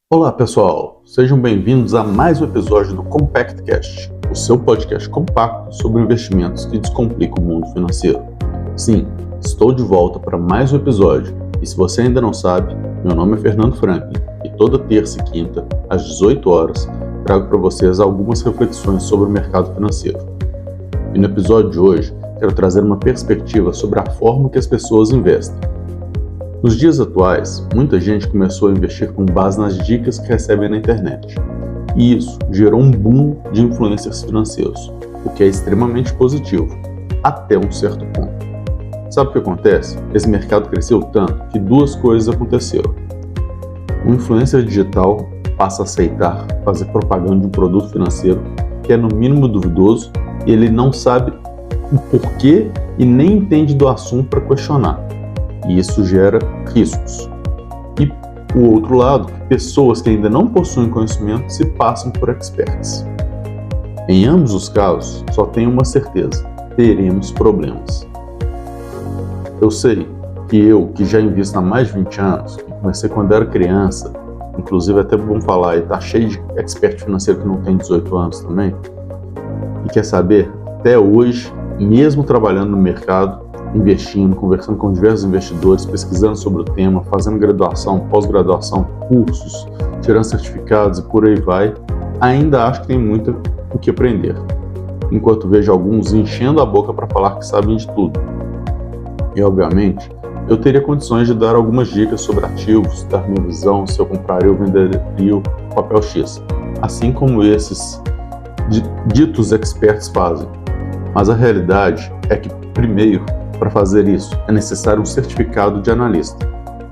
Olá pessoal, sejam bem-vindos a mais um episódio do CompactCast, o seu podcast compacto sobre investimentos que descomplicam o mundo financeiro. Sim, estou de volta para mais um episódio e se você ainda não sabe, meu nome é Fernando Franklin e toda terça e quinta, às 18 horas, trago para vocês algumas reflexões sobre o mercado financeiro. E no episódio de hoje, quero trazer uma perspectiva sobre a forma que as pessoas investem. Nos dias atuais, muita gente começou a investir com base nas dicas que recebem na internet. E isso gerou um boom de influencers financeiros, o que é extremamente positivo, até um certo ponto. Sabe o que acontece? Esse mercado cresceu tanto que duas coisas aconteceram. Um influencer digital passa a aceitar fazer propaganda de um produto financeiro que é no mínimo duvidoso e ele não sabe o porquê e nem entende do assunto para questionar. E isso gera riscos. E, o outro lado, pessoas que ainda não possuem conhecimento se passam por experts. Em ambos os casos, só tenho uma certeza: teremos problemas. Eu sei que já invisto há mais de 20 anos, que comecei quando era criança, inclusive até bom falar, e tá cheio de expert financeiro que não tem 18 anos também, e quer saber, até hoje, mesmo trabalhando no mercado, investindo, conversando com diversos investidores, pesquisando sobre o tema, fazendo graduação, pós-graduação, cursos, tirando certificados e por aí vai, ainda acho que tem muito o que aprender. Enquanto vejo alguns enchendo a boca para falar que sabem de tudo. E, obviamente, eu teria condições de dar algumas dicas sobre ativos, dar minha visão se eu compraria ou venderia o papel X, assim como esses ditos experts fazem. Mas a realidade é que, primeiro, para fazer isso, é necessário um certificado de analista,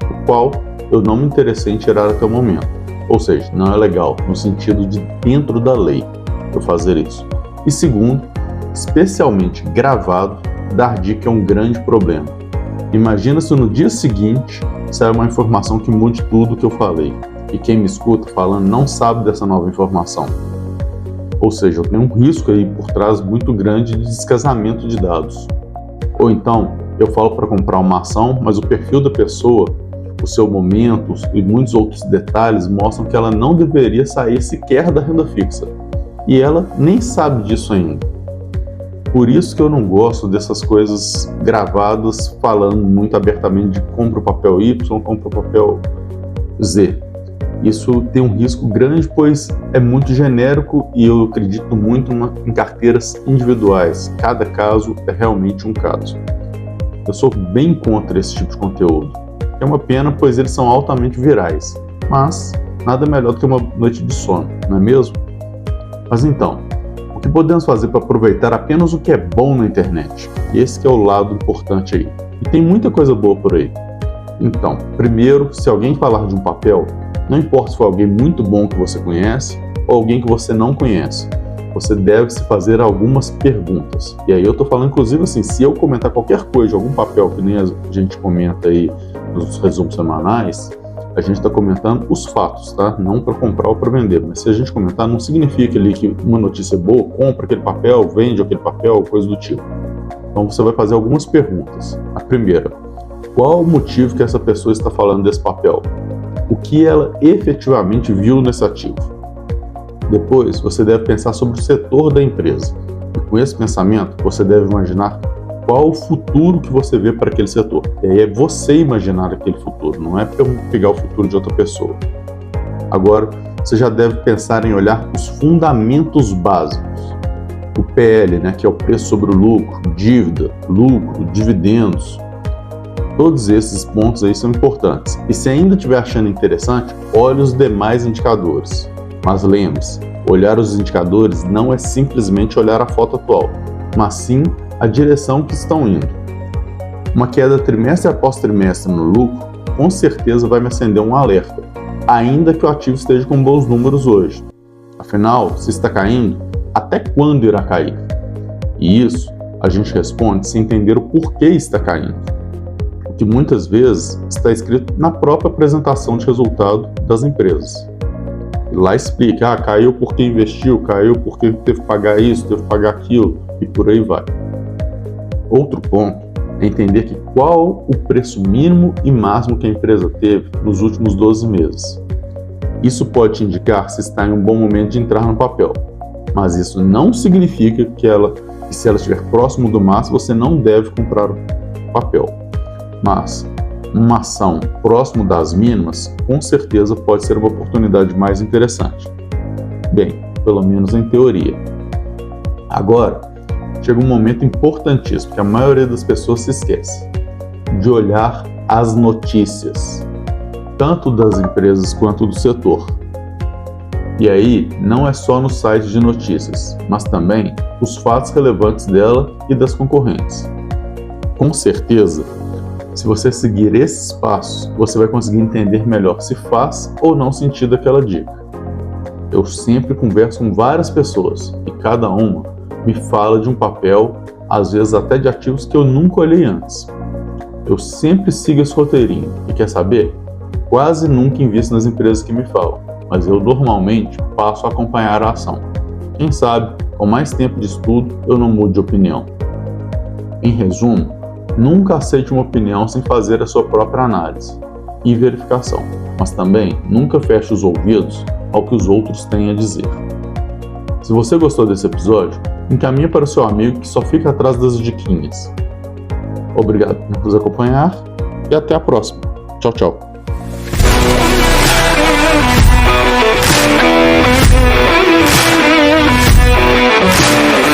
o qual eu não me interessei em tirar até o momento. Ou seja, não é legal, no sentido de dentro da lei, eu fazer isso. E segundo, especialmente gravado, dar dica é um grande problema. Imagina se no dia seguinte sair uma informação que mude tudo o que eu falei, e quem me escuta falando não sabe dessa nova informação. Ou seja, eu tenho um risco aí por trás muito grande de descasamento de dados. Ou então, eu falo para comprar uma ação, mas o perfil da pessoa, o seu momento e muitos outros detalhes mostram que ela não deveria sair sequer da renda fixa. E ela nem sabe disso ainda. Por isso que eu não gosto dessas coisas gravadas falando muito abertamente de compra o papel Y, compra o papel Z. Isso tem um risco grande, pois é muito genérico e eu acredito muito em carteiras individuais. Cada caso é realmente um caso. Eu sou bem contra esse tipo de conteúdo. É uma pena, pois eles são altamente virais. Mas nada melhor do que uma noite de sono, não é mesmo? Mas então, o que podemos fazer para aproveitar apenas o que é bom na internet? Esse que é o lado importante aí. E tem muita coisa boa por aí. Então, primeiro, se alguém falar de um papel, não importa se for alguém muito bom que você conhece ou alguém que você não conhece, você deve se fazer algumas perguntas. E aí eu estou falando, inclusive, assim, se eu comentar qualquer coisa de algum papel que nem a gente comenta aí nos resumos semanais, a gente está comentando os fatos, tá? Não para comprar ou para vender. Mas se a gente comentar, não significa ali que uma notícia é boa, compra aquele papel, vende aquele papel, coisa do tipo. Então você vai fazer algumas perguntas. A primeira: qual o motivo que essa pessoa está falando desse papel? O que ela efetivamente viu nesse ativo? Depois, você deve pensar sobre o setor da empresa. E com esse pensamento, você deve imaginar qual o futuro que você vê para aquele setor. E aí é você imaginar aquele futuro, não é pegar o futuro de outra pessoa. Agora, você já deve pensar em olhar os fundamentos básicos. O PL, que é o preço sobre o lucro, dívida, lucro, dividendos. Todos esses pontos aí são importantes. E se ainda estiver achando interessante, olhe os demais indicadores. Mas lembre-se, olhar os indicadores não é simplesmente olhar a foto atual, mas sim a direção que estão indo. Uma queda trimestre após trimestre no lucro, com certeza vai me acender um alerta, ainda que o ativo esteja com bons números hoje. Afinal, se está caindo, até quando irá cair? E isso a gente responde sem entender o porquê está caindo, que muitas vezes está escrito na própria apresentação de resultado das empresas. E lá explica, caiu porque investiu, caiu porque teve que pagar isso, teve que pagar aquilo, e por aí vai. Outro ponto é entender que qual o preço mínimo e máximo que a empresa teve nos últimos 12 meses. Isso pode te indicar se está em um bom momento de entrar no papel, mas isso não significa que se ela estiver próximo do máximo, você não deve comprar o papel. Mas uma ação próximo das mínimas, com certeza pode ser uma oportunidade mais interessante. Bem, pelo menos em teoria. Agora, chega um momento importantíssimo que a maioria das pessoas se esquece, de olhar as notícias, tanto das empresas quanto do setor. E aí, não é só no site de notícias, mas também os fatos relevantes dela e das concorrentes. Com certeza, se você seguir esses passos, você vai conseguir entender melhor se faz ou não sentido aquela dica. Eu sempre converso com várias pessoas e cada uma me fala de um papel, às vezes até de ativos que eu nunca olhei antes. Eu sempre sigo esse roteirinho e quer saber? Quase nunca invisto nas empresas que me falam, mas eu normalmente passo a acompanhar a ação. Quem sabe, com mais tempo de estudo, eu não mudo de opinião. Em resumo, nunca aceite uma opinião sem fazer a sua própria análise e verificação, mas também nunca feche os ouvidos ao que os outros têm a dizer. Se você gostou desse episódio, encaminhe para o seu amigo que só fica atrás das diquinhas. Obrigado por nos acompanhar e até a próxima. Tchau, tchau.